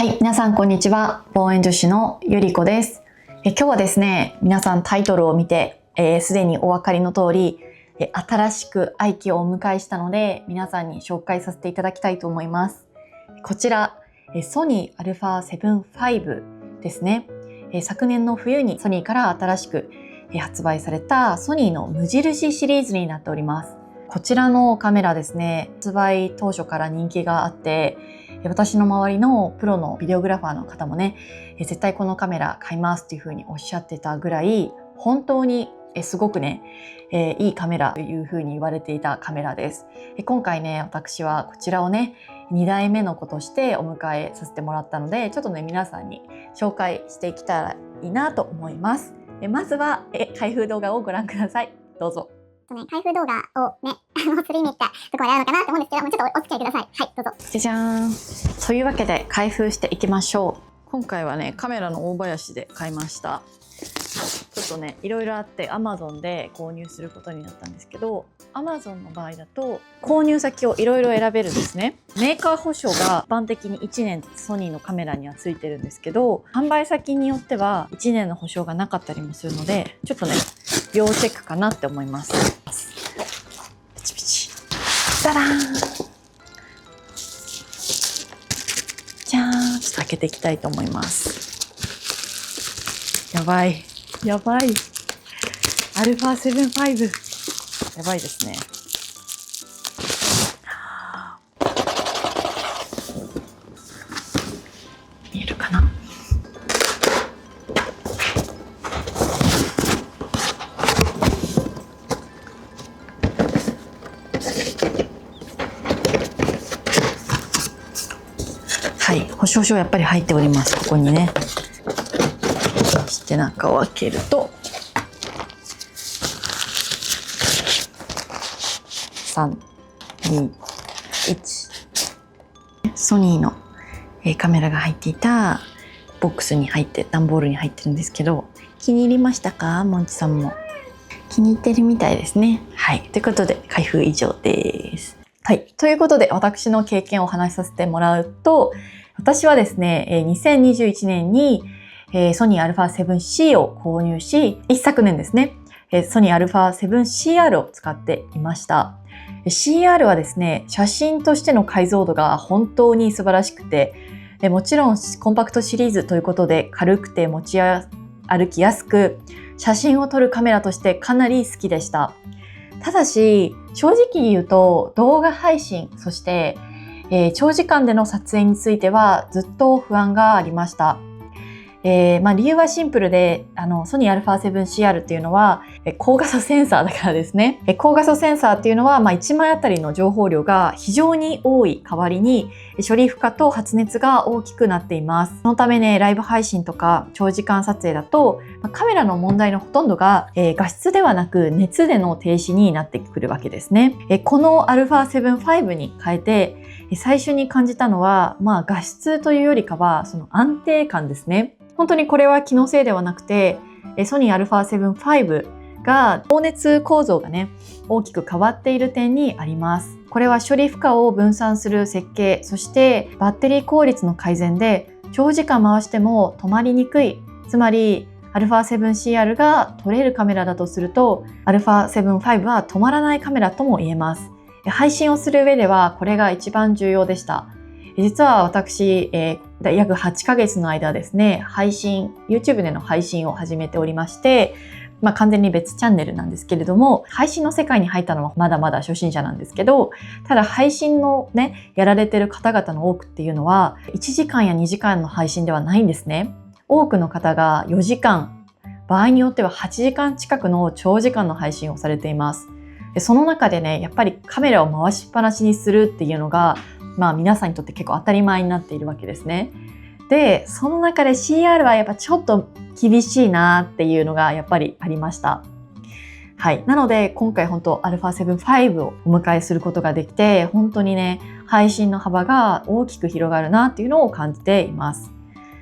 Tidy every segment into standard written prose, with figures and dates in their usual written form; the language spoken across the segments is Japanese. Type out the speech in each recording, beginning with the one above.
はい、皆さんこんにちは。望遠女子のゆりこです。今日はですね、皆さんタイトルを見て、すでにお分かりの通り、新しく愛機をお迎えしたので、皆さんに紹介させていただきたいと思います。こちら、ソニー α7 V ですね。昨年の冬にソニーから新しく発売されたソニーの無印シリーズになっております。こちらのカメラですね、発売当初から人気があって、私の周りのプロのビデオグラファーの方もね、絶対このカメラ買いますっていう風におっしゃってたぐらい、本当にすごくね、いいカメラという風に言われていたカメラです。今回ね、私はこちらをね、2代目の子としてお迎えさせてもらったので、ちょっとね、皆さんに紹介していきたらいいなと思います。まずは開封動画をご覧ください。どうぞ。開封動画をね、する意味ってところあるのかなって思うんですけど、ちょっとお付き合いください。はい、どうぞ。じゃじゃーん。というわけで開封していきましょう。今回はね、カメラの大林で買いました。ちょっとね、いろいろあって Amazon で購入することになったんですけど、Amazon の場合だと購入先をいろいろ選べるんですね。メーカー保証が一般的に1年ソニーのカメラにはついてるんですけど、販売先によっては1年の保証がなかったりもするので、ちょっとね、要チェックかなって思います。ピチピチ。ダダーン。じゃーん。ちょっと開けていきたいと思います。やばい。やばい。α7 V。やばいですね。見えるかな？はい、保証書やっぱり入っております。ここにね。そして中を開けると、3、2、1。ソニーのカメラが入っていたボックスに入って、段ボールに入ってるんですけど、気に入りましたか？もんちさんも。気に入ってるみたいですね。はい。ということで、開封以上です。はい。ということで、私の経験をお話しさせてもらうと、私はですね、2021年にソニー α7C を購入し、一昨年ですね、ソニー α7CR を使っていました。CR はですね、写真としての解像度が本当に素晴らしくて、もちろんコンパクトシリーズということで軽くて持ち歩きやすく、写真を撮るカメラとしてかなり好きでした。ただし、正直言うと動画配信、そして、長時間での撮影についてはずっと不安がありました。理由はシンプルで、ソニー α7CR っていうのは、高画素センサーだからですね。高画素センサーっていうのは、1枚あたりの情報量が非常に多い代わりに、処理負荷と発熱が大きくなっています。そのためね、ライブ配信とか長時間撮影だと、カメラの問題のほとんどが、画質ではなく熱での停止になってくるわけですね。この α7 V に変えて、最初に感じたのは、画質というよりかは、その安定感ですね。本当にこれは気のせいではなくて、ソニー α7 V が放熱構造がね、大きく変わっている点にあります。これは処理負荷を分散する設計、そしてバッテリー効率の改善で長時間回しても止まりにくい。つまり α7CR が撮れるカメラだとすると α7 V は止まらないカメラとも言えます。配信をする上ではこれが一番重要でした。実は私、約8ヶ月の間ですね、YouTube での配信を始めておりまして、完全に別チャンネルなんですけれども、配信の世界に入ったのはまだまだ初心者なんですけど、ただ配信のね、やられてる方々の多くっていうのは、1時間や2時間の配信ではないんですね。多くの方が4時間、場合によっては8時間近くの長時間の配信をされています。その中でね、やっぱりカメラを回しっぱなしにするっていうのが、皆さんにとって結構当たり前になっているわけですね。で、その中で CR はやっぱちょっと厳しいなっていうのがやっぱりありました。はい。なので今回本当 α7 V をお迎えすることができて、本当にね、配信の幅が大きく広がるなっていうのを感じています。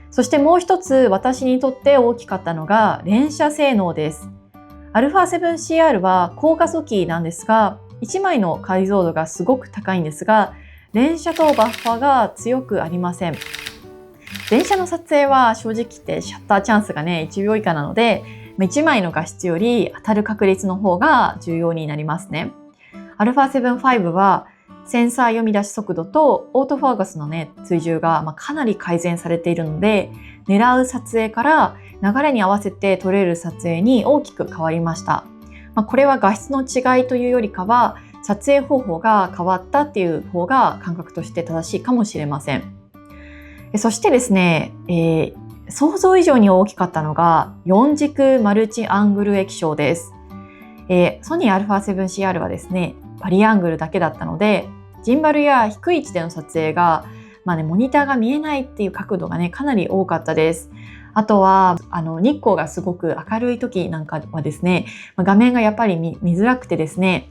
そしてもう一つ私にとって大きかったのが連写性能です。α7CR は高画素機なんですが、1枚の解像度がすごく高いんですが、連写とバッファが強くありません。電車の撮影は正直言ってシャッターチャンスがね、1秒以下なので、1枚の画質より当たる確率の方が重要になりますね。α7-5 はセンサー読み出し速度とオートフォーカスのね、追従がかなり改善されているので、狙う撮影から流れに合わせて撮れる撮影に大きく変わりました。これは画質の違いというよりかは、撮影方法が変わったっていう方が感覚として正しいかもしれません。そしてですね、想像以上に大きかったのが4軸マルチアングル液晶です。ソニー α7CR はですね、バリアングルだけだったので、ジンバルや低い位置での撮影が、モニターが見えないっていう角度がね、かなり多かったです。あとは日光がすごく明るい時なんかはですね、画面がやっぱり 見づらくてですね、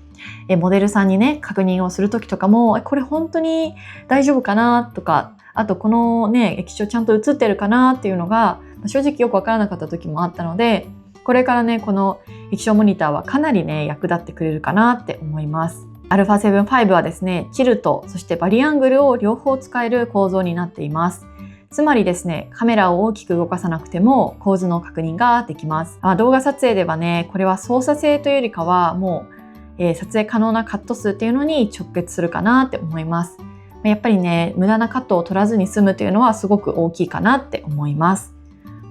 モデルさんにね、確認をする時とかも、これ本当に大丈夫かなとか、あとこのね、液晶ちゃんと映ってるかなっていうのが正直よくわからなかった時もあったので、これからね、この液晶モニターはかなりね、役立ってくれるかなって思います。α7-5 はですね、チルト、そしてバリアングルを両方使える構造になっています。つまりですね、カメラを大きく動かさなくても構図の確認ができます。動画撮影ではね、これは操作性というよりかはもう、撮影可能なカット数っていうのに直結するかなって思います。やっぱりね、無駄なカットを取らずに済むというのはすごく大きいかなって思います。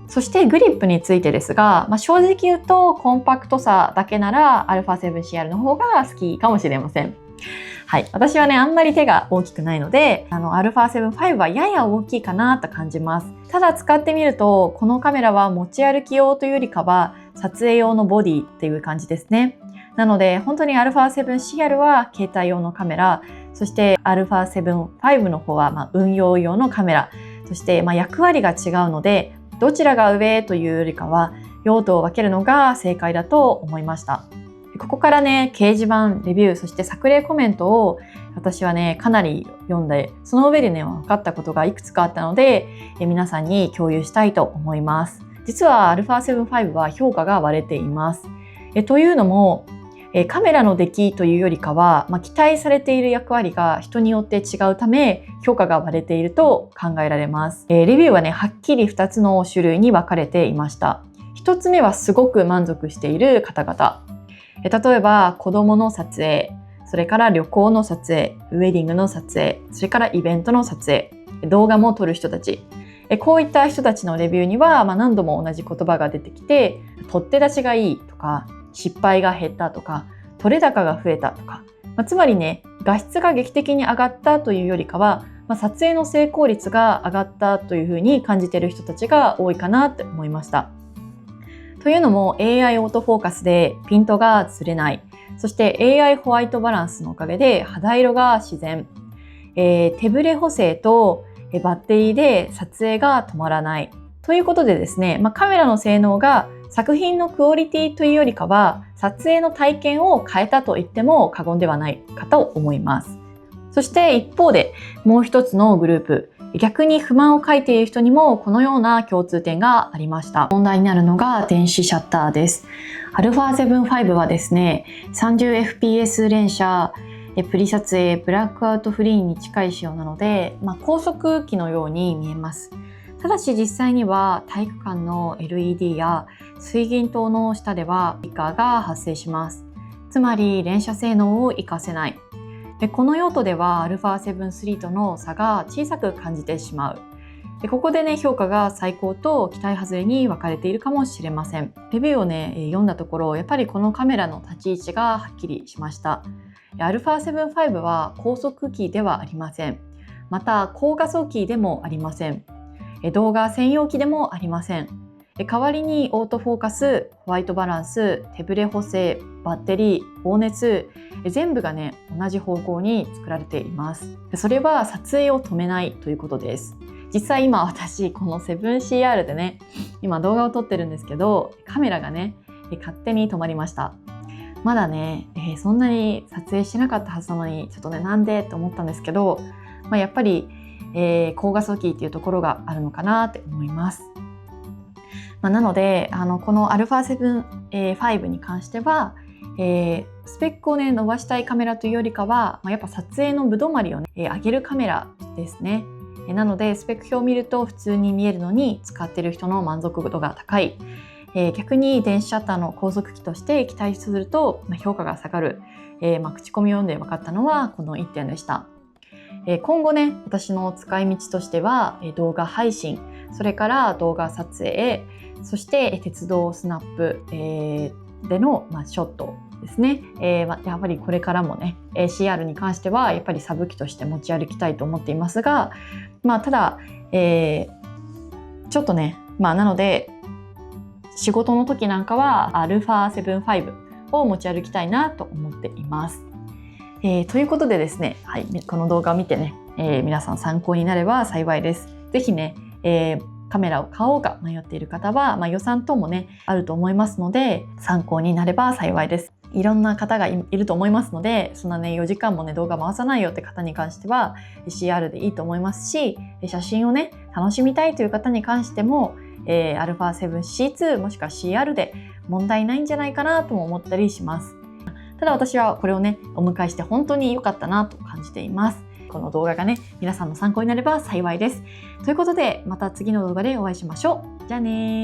そしてグリップについてですが、正直言うとコンパクトさだけなら α7CR の方が好きかもしれません。はい、私はね、あんまり手が大きくないので、α7-5 はやや大きいかなと感じます。ただ使ってみると、このカメラは持ち歩き用というよりかは撮影用のボディっていう感じですね。なので本当に α7CR は携帯用のカメラ、そして α7-5 の方は運用用のカメラ、そして役割が違うので、どちらが上というよりかは用途を分けるのが正解だと思いました。ここからね、掲示板、レビュー、そして作例コメントを私はね、かなり読んで、その上でね、分かったことがいくつかあったので、皆さんに共有したいと思います。実は α7-5 は評価が割れています。というのも、カメラの出来というよりかは、期待されている役割が人によって違うため、評価が割れていると考えられます。レビューはね、はっきり2つの種類に分かれていました。1つ目はすごく満足している方々。例えば子供の撮影、それから旅行の撮影、ウェディングの撮影、それからイベントの撮影、動画も撮る人たち。こういった人たちのレビューには、何度も同じ言葉が出てきて、取って出しがいいとか、失敗が減ったとか、撮れ高が増えたとか、つまりね、画質が劇的に上がったというよりかは、撮影の成功率が上がったというふうに感じている人たちが多いかなって思いました。というのも AI オートフォーカスでピントがずれない、そして AI ホワイトバランスのおかげで肌色が自然、手ブレ補正とバッテリーで撮影が止まらないということでですね、カメラの性能が作品のクオリティというよりかは撮影の体験を変えたと言っても過言ではないかと思います。そして一方でもう一つのグループ、逆に不満を書いている人にもこのような共通点がありました。問題になるのが電子シャッターです。α7-5 はですね、30fps 連写、プリ撮影、ブラックアウトフリーに近い仕様なので、高速機のように見えます。ただし実際には体育館の LED や水銀灯の下ではフリッカーが発生します。つまり連写性能を活かせない。この用途では α7-3 との差が小さく感じてしまう。ここでね、評価が最高と期待外れに分かれているかもしれません。レビューをね、読んだところ、やっぱりこのカメラの立ち位置がはっきりしました。α7-5 は高速機ではありません。また高画素機でもありません。動画専用機でもありません。代わりにオートフォーカス、ホワイトバランス、手ブレ補正、バッテリー、放熱、全部がね、同じ方向に作られています。それは撮影を止めないということです。実際今私この 7CR でね、今動画を撮ってるんですけど、カメラがね、勝手に止まりました。まだね、そんなに撮影してなかったはずなのに、ちょっとね、なんでって思ったんですけど、やっぱり、高画素機っていうところがあるのかなって思います。なのでこの α7-5 に関しては、スペックをね伸ばしたいカメラというよりかは、やっぱ撮影のぶどまりをね、上げるカメラですね。なのでスペック表を見ると普通に見えるのに使っている人の満足度が高い。逆に電子シャッターの高速機として期待すると評価が下がる。口コミを読んで分かったのはこの1点でした。今後ね、私の使い道としては動画配信、それから動画撮影、そして鉄道スナップ、での、ショットですね。やっぱりこれからもね ACR に関してはやっぱりサブ機として持ち歩きたいと思っていますが、ただ、ちょっとね、なので仕事の時なんかは α7V を持ち歩きたいなと思っています。ということでですね、はい、この動画を見てね、皆さん参考になれば幸いです。ぜひね、カメラを買おうか迷っている方は、予算等もねあると思いますので参考になれば幸いです。いろんな方がいると思いますので、そんなね4時間もね動画回さないよって方に関しては CR でいいと思いますし、写真をね楽しみたいという方に関しても、α7C2 もしくは CR で問題ないんじゃないかなとも思ったりします。ただ私はこれをねお迎えして本当に良かったなと感じています。この動画がね皆さんの参考になれば幸いです。ということでまた次の動画でお会いしましょう。じゃあねー。